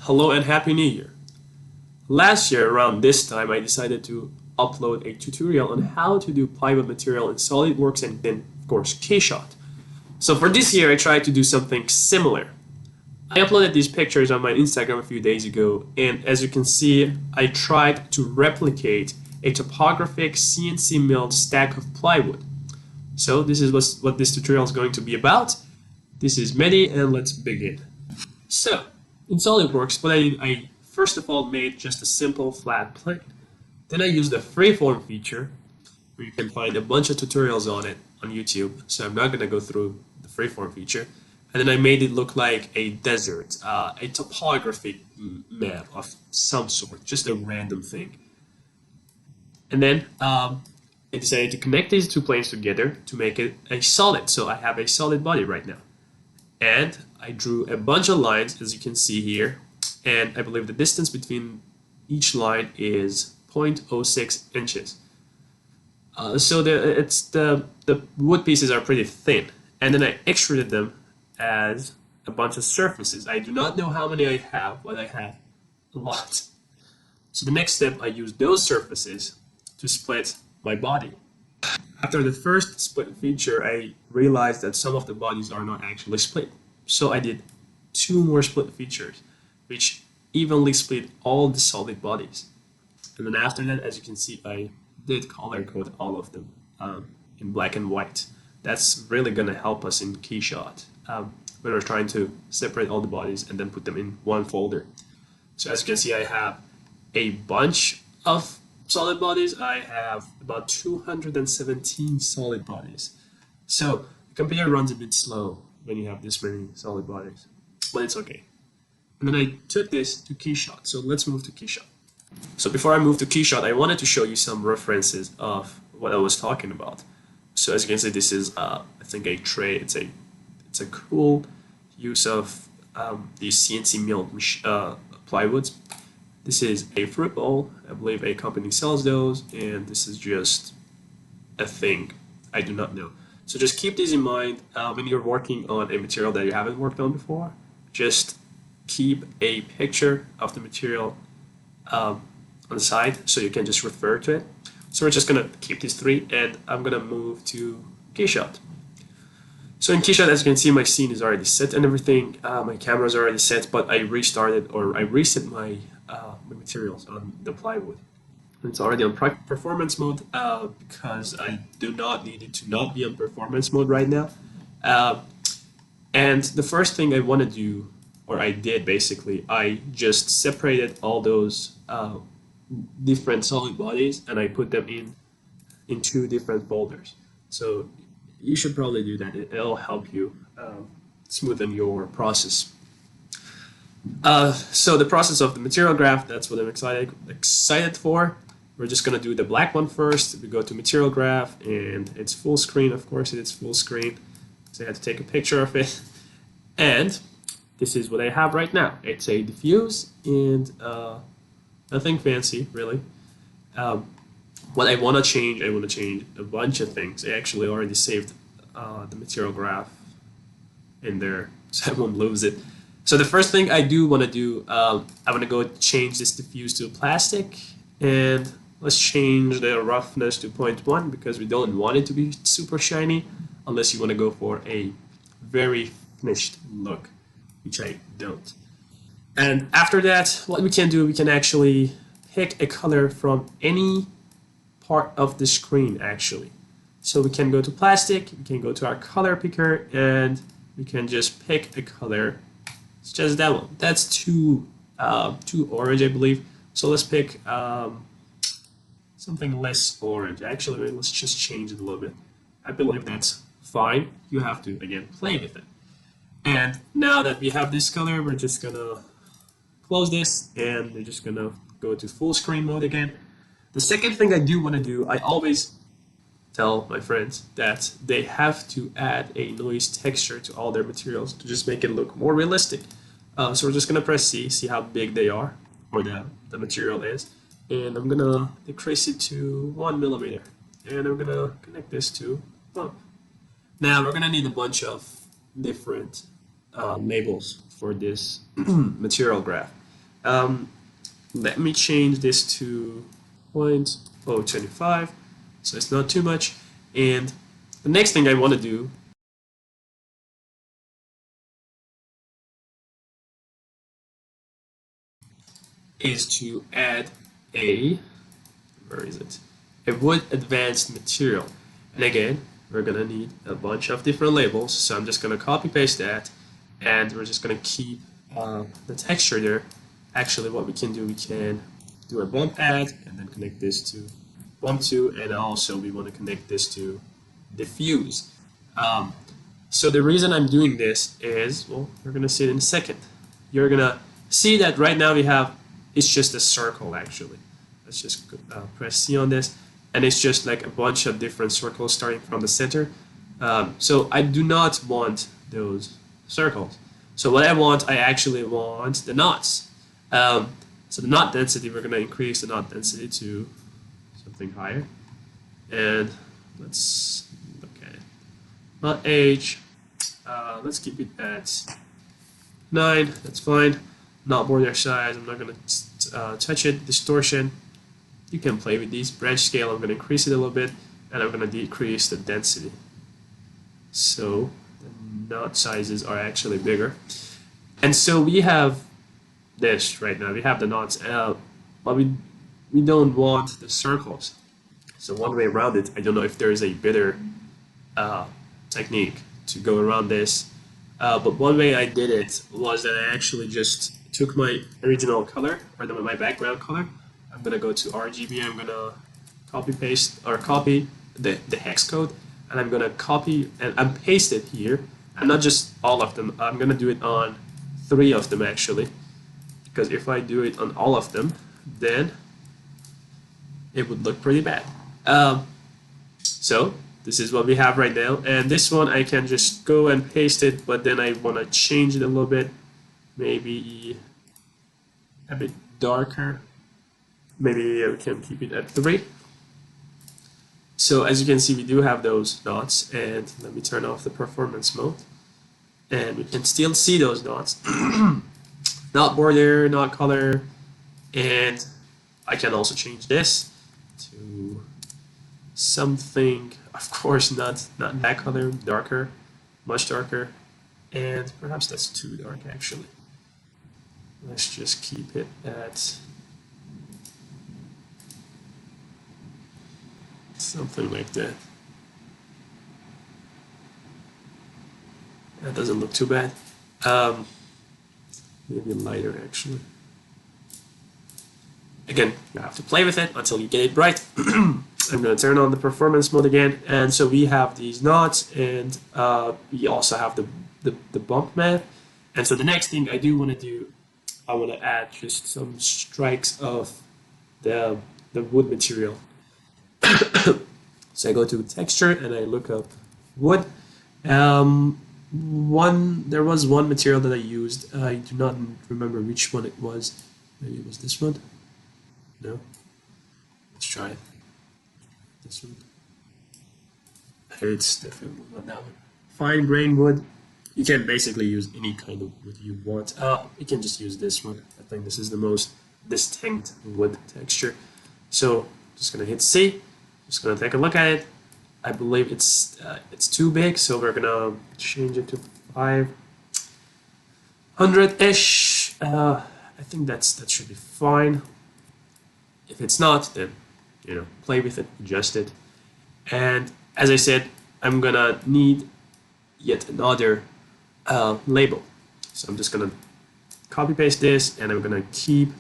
Hello and Happy New Year! Last year around this time I decided to upload a tutorial on how to do plywood material in Solidworks and then of course Keyshot. So for this year I tried to do something similar. I uploaded these pictures on my Instagram a few days ago, and as you can see I tried to replicate a Topographic CNC milled stack of plywood. So this is what this tutorial is going to be about. This is Mehdi and let's begin. So in SolidWorks, what I did, I first of all made just a simple flat plane. Then I used the freeform feature, where you can find a bunch of tutorials on it on YouTube, so I'm not going to go through the freeform feature. And then I made it look like a desert, a topographic map of some sort, just a random thing. And then I decided to connect these two planes together to make it a solid, so I have a solid body right now. And I drew a bunch of lines, as you can see here, and I believe the distance between each line is 0.06 inches. So the wood pieces are pretty thin, and then I extruded them as a bunch of surfaces. I do not know how many I have, but I have a lot. So the next step, I use those surfaces to split my body. After the first split feature, I realized that some of the bodies are not actually split. So I did two more split features, which evenly split all the solid bodies. And then after that, as you can see, I did color code all of them in black and white. That's really going to help us in Keyshot when we're trying to separate all the bodies and then put them in one folder. So as you can see, I have a bunch of solid bodies. I have about 217 solid bodies. So the computer runs a bit slow when you have this many solid bodies, but it's okay. And then I took this to Keyshot. So let's move to Keyshot. So before I move to Keyshot, I wanted to show you some references of what I was talking about. So as you can see, this is I think a tray. It's a cool use of these CNC milled plywoods. This is a fruit bowl. I believe a company sells those, and this is just a thing. I do not know. So just keep this in mind when you're working on a material that you haven't worked on before. Just keep a picture of the material on the side so you can just refer to it. So we're just gonna keep these three, and I'm gonna move to Keyshot. So in Keyshot, as you can see, my scene is already set and everything. My camera is already set, but I restarted or I reset my materials on the plywood. It's already on performance mode because I do not need it to not be on performance mode right now. And the first thing I want to do, or I did basically, I just separated all those different solid bodies and I put them in two different folders. So you should probably do that. It'll help you smoothen your process. So the process of the material graph, that's what I'm excited for. We're just gonna do the black one first. We go to material graph, and it's full screen. Of course, it's full screen. So I had to take a picture of it. And this is what I have right now. It's a diffuse and nothing fancy, really. What I want to change a bunch of things. I actually already saved the material graph in there, so I won't lose it. So the first thing I do want to do, I'm going to go change this diffuse to plastic, and let's change the roughness to 0.1 because we don't want it to be super shiny unless you want to go for a very finished look, which I don't. And after that, what we can do, we can actually pick a color from any part of the screen actually. So we can go to plastic, we can go to our color picker, and we can just pick a color. It's just that one. That's too orange, I believe. So let's pick something less orange. Actually, let's just change it a little bit. I believe that's fine. You have to, again, play with it. And now that we have this color, we're just gonna close this, and we're just gonna go to full screen mode again. The second thing I do want to do, I always tell my friends that they have to add a noise texture to all their materials to just make it look more realistic. So we're just gonna press C, see how big they are, or the material is, and I'm gonna decrease it to 1 millimeter, and I'm gonna connect this to bump. Now we're gonna need a bunch of different labels for this material graph. Let me change this to 0.025, so it's not too much. And the next thing I want to do is to add a, where is it? A wood advanced material. And again, we're gonna need a bunch of different labels. So I'm just gonna copy paste that, and we're just gonna keep the texture there. Actually, what we can do a bump add, and then connect this to bump to, and also we want to connect this to diffuse. So the reason I'm doing this is, well, we're gonna see it in a second. You're gonna see that right now we have, it's just a circle actually. Let's just press C on this, and it's just like a bunch of different circles starting from the center. So I do not want those circles. So what I actually want the knots. So the knot density, we're going to increase the knot density to something higher. And let's look at it. Knot age, let's keep it at 9, that's fine. Knot border size, I'm not going to touch it. Distortion, you can play with these. Branch scale, I'm going to increase it a little bit, and I'm going to decrease the density. So the knot sizes are actually bigger. And so we have this right now. We have the knots, but we don't want the circles. So one way around it, I don't know if there is a better technique to go around this, but one way I did it was that I actually just took my original color, or my background color. I'm gonna go to RGB, I'm gonna copy the hex code, and I'm gonna copy and paste it here, and not just all of them. I'm gonna do it on 3 of them actually, because if I do it on all of them, then it would look pretty bad. So this is what we have right now, and this one I can just go and paste it, but then I want to change it a little bit, maybe a bit darker. Maybe we can keep it at 3. So as you can see, we do have those dots, and let me turn off the performance mode, and we can still see those dots. Not border, not color, and I can also change this to something, of course, not that color, darker, much darker, and perhaps that's too dark actually. Let's just keep it at something like that. That doesn't look too bad. Maybe lighter actually. Again, you have to play with it until you get it right. I'm going to turn on the performance mode again, and so we have these knots, and we also have the bump map. And so the next thing I do want to do, I want to add just some strikes of the wood material. So I go to texture and I look up wood. There was one material that I used. I do not remember which one it was. Maybe it was this one. No. Let's try it. This one. It's definitely not that one. Fine grain wood. You can basically use any kind of wood you want. You can just use this one. I think this is the most distinct wood texture. So just gonna hit C. Just gonna take a look at it. I believe it's too big, so we're gonna change it to 500-ish. I think that should be fine. If it's not, then play with it, adjust it. And as I said, I'm gonna need yet another label. So I'm just gonna copy paste this, and I'm gonna keep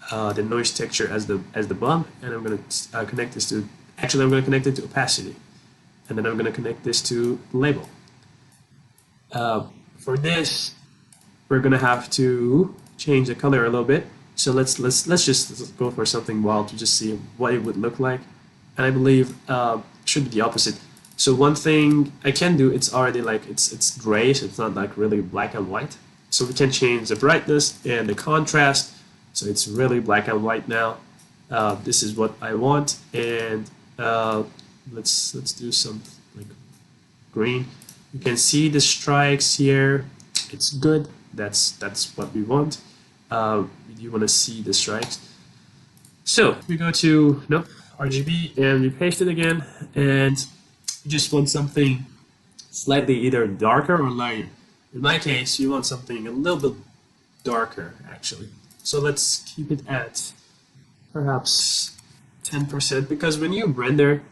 the noise texture as the bump, and I'm gonna connect this to. Actually, I'm gonna connect it to opacity, and then I'm gonna connect this to label. For this, we're gonna have to change the color a little bit. So let's just go for something wild to just see what it would look like, and I believe it should be the opposite. So one thing I can do, it's already like it's gray, so it's not like really black and white. So we can change the brightness and the contrast, so it's really black and white now. This is what I want, and let's do some like green. You can see the strikes here. It's good. That's what we want. You want to see the stripes. So we go to RGB and we paste it again, and you just want something slightly either darker or lighter. In my case, you want something a little bit darker actually. So let's keep it at perhaps 10%, because when you render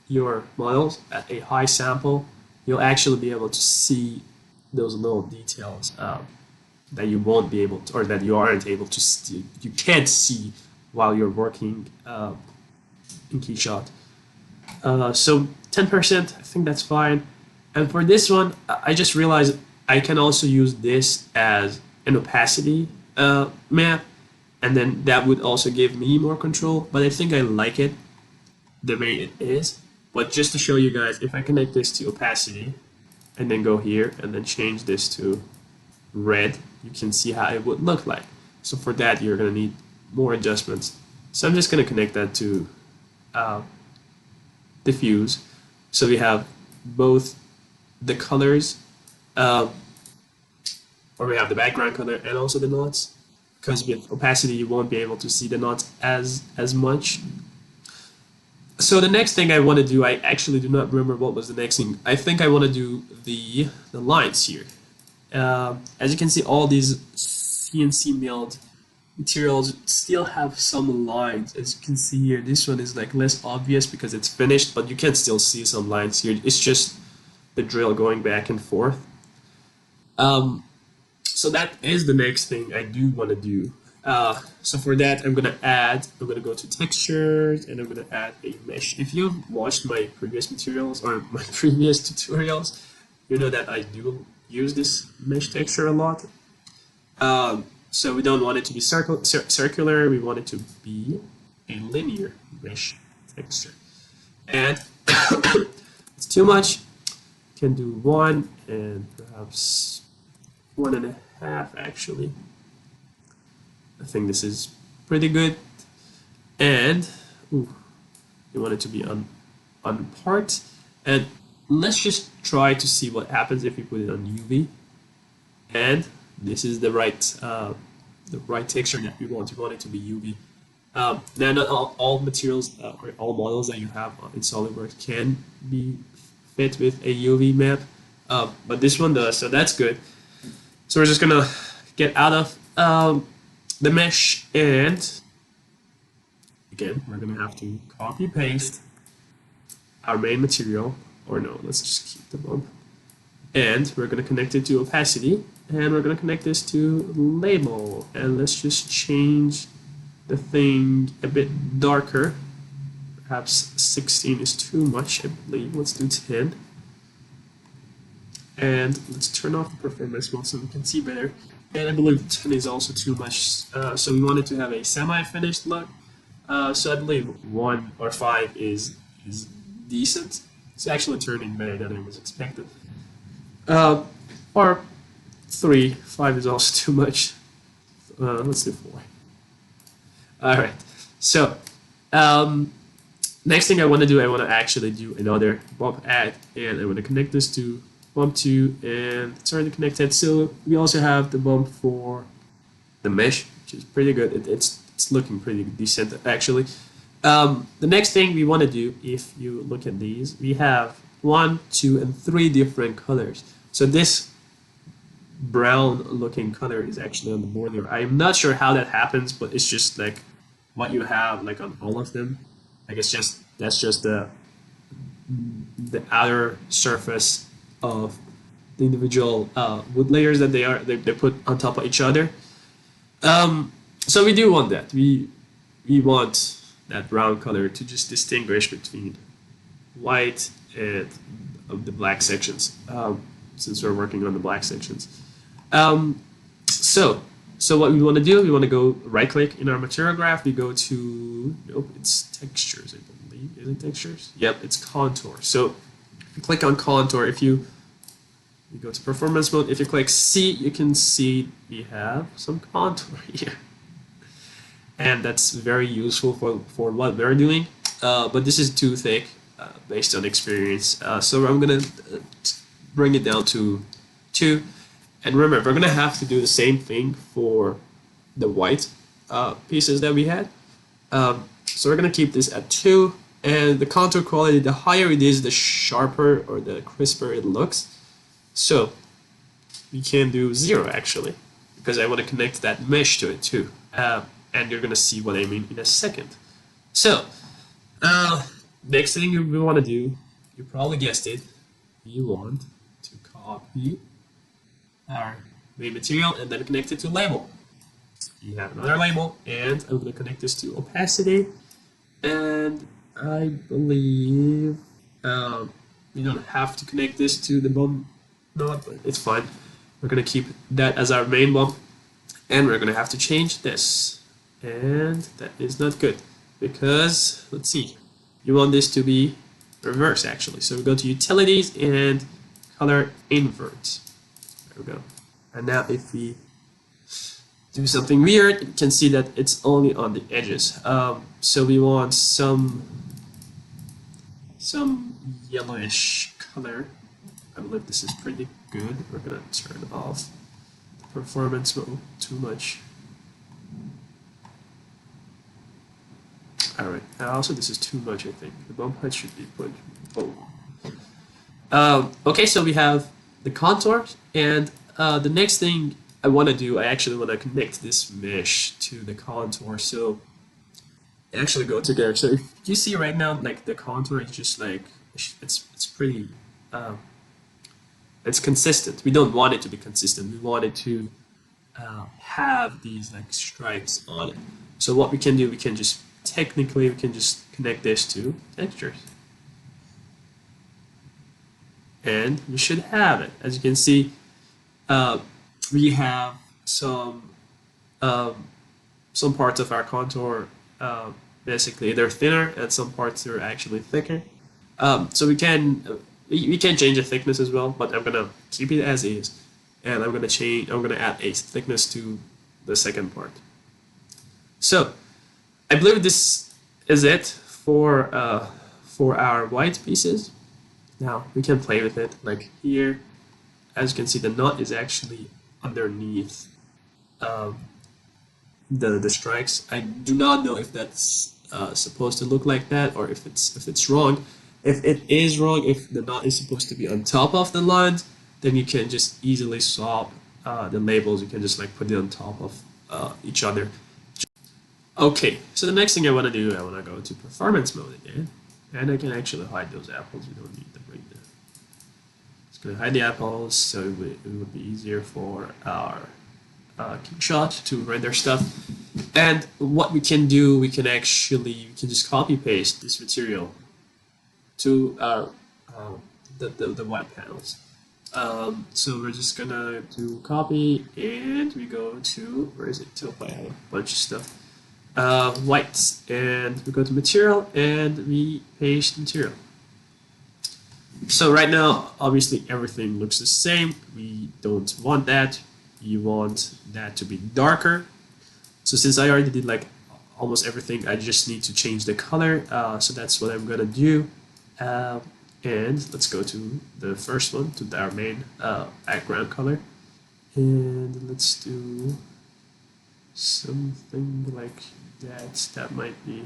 your models at a high sample, you'll actually be able to see those little details that you won't be able to, or that you aren't able to see, you can't see while you're working in Keyshot. So 10%, I think that's fine. And for this one, I just realized I can also use this as an opacity map, and then that would also give me more control, but I think I like it the way it is. But just to show you guys, if I connect this to opacity and then go here and then change this to red, you can see how it would look like. So for that, you're going to need more adjustments. So I'm just going to connect that to diffuse. So we have both the colors, or we have the background color and also the knots. Because with opacity, you won't be able to see the knots as much. So the next thing I want to do, I actually do not remember what was the next thing. I think I want to do the lines here. As you can see, all these CNC milled materials still have some lines. As you can see here, this one is like less obvious because it's finished, but you can still see some lines here. It's just the drill going back and forth. So that is the next thing I do want to do. So for that, I'm going to go to textures, and I'm going to add a mesh. If you've watched my previous materials or my previous tutorials, you know that I do use this mesh texture a lot. So we don't want it to be circular, we want it to be a linear mesh texture. And it's too much, you can do 1 and perhaps 1.5 actually. I think this is pretty good. And you want it to be on part. And let's just try to see what happens if we put it on UV. And this is the right texture that we want. We want it to be UV. Now, not all materials or all models that you have in Solidworks can be fit with a UV map, but this one does, so that's good. So we're just gonna get out of the mesh, and again, we're gonna have to copy paste our main material, or no, let's just keep the bump, and we're gonna connect it to opacity, and we're gonna connect this to label, and let's just change the thing a bit darker. Perhaps 16 is too much, I believe. Let's do 10. And let's turn off the performance mode so we can see better. And I believe 10 is also too much, so we wanted to have a semi-finished look. So I believe 1 or 5 is decent. It's actually turning better than I was expected. Or 3, 5 is also too much. Let's do 4. Alright, so next thing I want to do, I want to actually do another bump add, and I want to connect this to bump 2, and it's already connected. So we also have the bump for the mesh, which is pretty good. It's looking pretty decent actually. The next thing we want to do, if you look at these, we have 1, 2, and 3 different colors. So this brown looking color is actually on the border. I'm not sure how that happens, but it's just like what you have like on all of them. I guess that's just the outer surface of the individual wood layers that they put on top of each other. So we do want that. We want that brown color to just distinguish between white and the black sections, since we're working on the black sections. So what we want to do, we want to go right click in our material graph. We go to, nope, it's textures, I believe. Is it textures? Yep, it's contour. So if you click on contour, if you go to performance mode, if you click C, you can see we have some contour here. And that's very useful for what we're doing. But this is too thick based on experience. So I'm going to bring it down to 2. And remember, we're going to have to do the same thing for the white pieces that we had. So we're gonna keep this at 2, and the contour quality, the higher it is, the sharper or the crisper it looks. So we can do 0 actually, because I want to connect that mesh to it too. And you're gonna see what I mean in a second. So next thing we want to do, you probably guessed it, we want to copy our main material and then connect it to label. You have another label, and I'm going to connect this to opacity, and I believe you don't have to connect this to the bump node, but it's fine. We're going to keep that as our main bump, and we're going to have to change this, and that is not good because, let's see, you want this to be reverse actually. So we go to utilities and color invert. There we go. And now if we do something weird, you can see that it's only on the edges. So we want some yellowish color. I believe this is pretty good. We're gonna turn off the performance mode too much. Alright, also this is too much, I think. The bump height should be put okay, so we have the contours, and the next thing I want to do, I actually want to connect this mesh to the contour, so they actually go together. So if you see right now, like the contour is just like, it's pretty, it's consistent. We don't want it to be consistent. We want it to have these like stripes on it. So what we can do, we can just connect this to textures. And we should have it. As you can see, we have some parts of our contour basically they're thinner, and some parts are actually thicker. So we can change the thickness as well, but I'm gonna keep it as is, and I'm gonna add a thickness to the second part. So I believe this is it for our white pieces. Now we can play with it. Like here, as you can see, the knot is actually underneath the strikes. I do not know if that's supposed to look like that, or if it's wrong. If it is wrong, if the knot is supposed to be on top of the lines, then you can just easily swap the labels. You can just like put it on top of each other. Okay, so the next thing I want to do, I want to go to performance mode again, and I can actually hide those apples. We don't need to bring them. Just gonna hide the apples, so it would be easier for our Keyshot to render stuff. And what we can do, we can just copy paste this material to our the white panels. So we're just gonna do copy, and we go to, where is it? I have a bunch of stuff. Whites, and we go to material and we paste material. So right now, obviously everything looks the same. We don't want that. You want that to be darker. So since I already did like almost everything, I just need to change the color. So that's what I'm gonna do. And let's go to the first one, to our main background color, and let's do something like that. That might be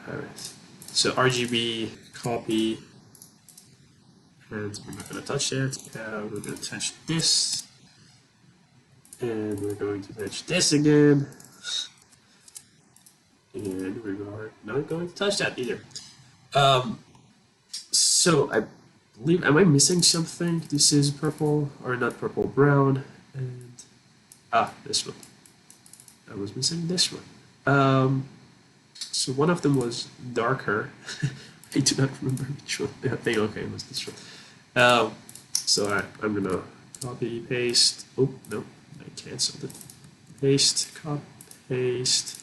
alright. So RGB, copy, and we're not going to touch that. We're going to touch this, and we're going to touch this again, and we're not going to touch that either. So I believe, am I missing something? This is purple, or not purple, brown, and this one. I was missing this one. So one of them was darker. I do not remember which one. I think, okay, it was this one. So I'm gonna copy, paste. Oh no, I canceled it. Paste, copy, paste.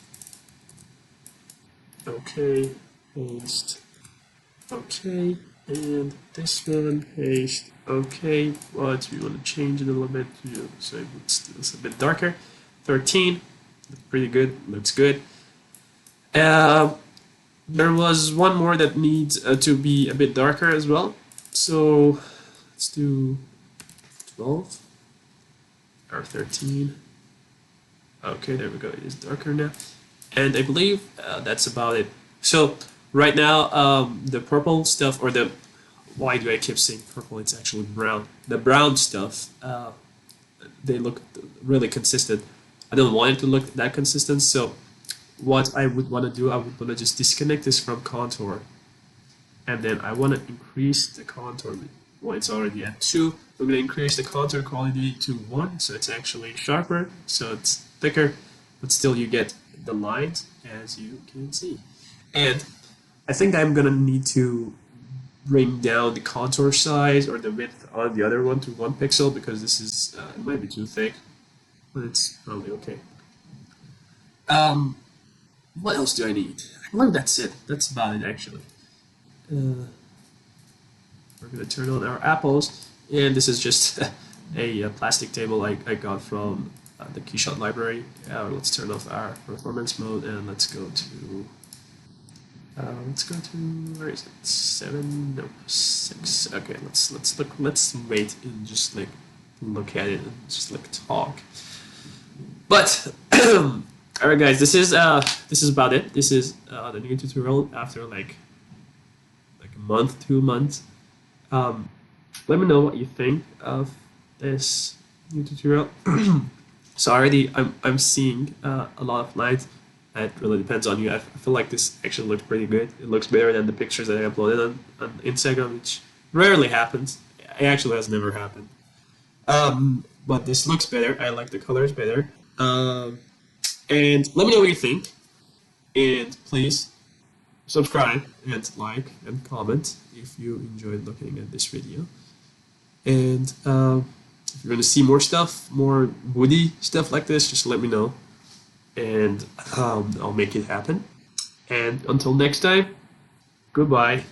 Okay, paste. Okay, and this one, paste. Okay, but we want to change it a little bit, so it's a bit darker. 13, pretty good, looks good. There was one more that needs to be a bit darker as well. So let's do 12 or 13. Okay, there we go. It is darker now. And I believe that's about it. So right now, the purple stuff, or the, why do I keep saying purple? It's actually brown. The brown stuff, they look really consistent. I don't want it to look that consistent, so what I would want to do, I would want to just disconnect this from contour, and then I want to increase the contour. Well, it's already at 2. We're going to increase the contour quality to 1, so it's actually sharper, so it's thicker, but still you get the lines, as you can see. And I think I'm going to need to bring down the contour size or the width on the other one to 1 pixel, because this is, it might be too thick, but it's probably okay. What else do I need? I believe that's it. That's about it, actually. We're going to turn on our apples, and this is just a plastic table I got from the Keyshot library. Let's turn off our performance mode, and let's go to where is it? 7? No, 6. Okay, let's look. Let's wait and just like look at it and just like talk. But all right, guys, this is about it. This is the new tutorial after like a month, 2 months. Let me know what you think of this new tutorial. So already I'm seeing a lot of light. It really depends on you. I feel like this actually looks pretty good. It looks better than the pictures that I uploaded on Instagram, which rarely happens. It actually has never happened. But this looks better. I like the colors better. And let me know what you think. And please subscribe and like and comment if you enjoyed looking at this video. And if you're going to see more stuff, more woody stuff like this, just let me know. And I'll make it happen. And until next time, goodbye.